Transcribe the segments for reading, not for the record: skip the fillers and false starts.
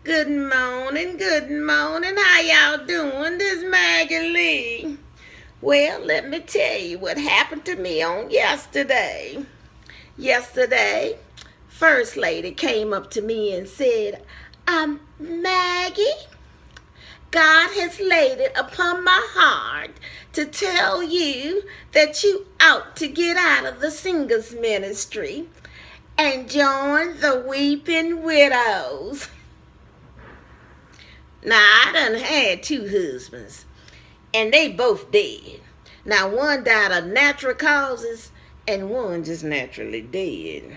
Good morning, good morning. How y'all doing? This is Maggie Lee. Well, let me tell you what happened to me on yesterday. Yesterday, First Lady came up to me and said, Maggie, God has laid it upon my heart to tell you that you ought to get out of the singers ministry and join the Weeping Widows. Now, I done had two husbands, and they both dead. Now, one died of natural causes, and one just naturally dead.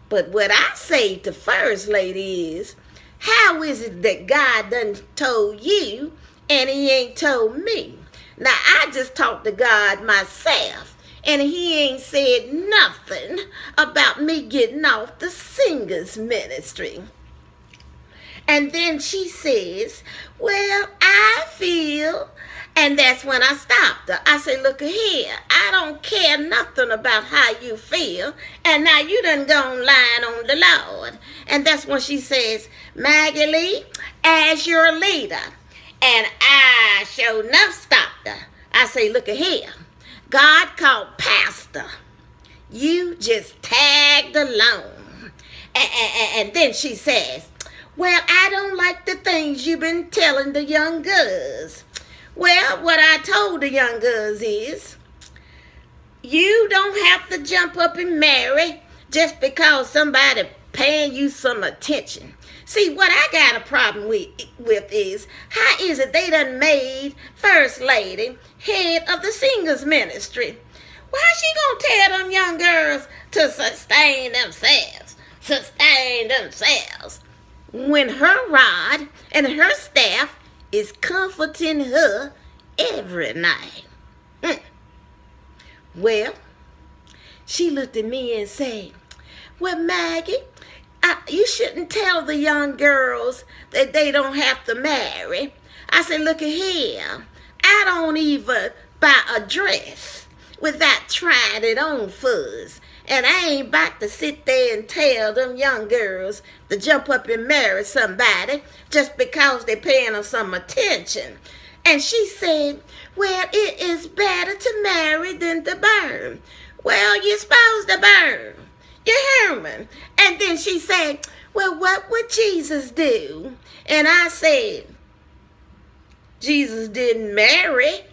But what I say to First Lady is, how is it that God done told you, and he ain't told me? Now, I just talked to God myself, and he ain't said nothing about me getting off the singers ministry. And then she says, well, I feel, and that's when I stopped her. I say, look here, I don't care nothing about how you feel, and now you done gone lying on the Lord. And that's when she says, Maggie Lee, as your leader. And I sure enough stopped her. I say, look here, God called pastor. You just tagged along. And then she says, well, I don't like the things you've been telling the young girls. Well, what I told the young girls is, you don't have to jump up and marry just because somebody paying you some attention. See, what I got a problem with is, how is it they done made First Lady head of the singers ministry? Why she gonna tell them young girls to sustain themselves? When her rod and her staff is comforting her every night. Well, she looked at me and said, well, Maggie, you shouldn't tell the young girls that they don't have to marry. I said, look at here, I don't even buy a dress without trying it on first. And I ain't about to sit there and tell them young girls to jump up and marry somebody just because they're paying them some attention. And she said, well, it is better to marry than to burn. Well, you're supposed to burn. You're human. And then she said, well, what would Jesus do? And I said, Jesus didn't marry.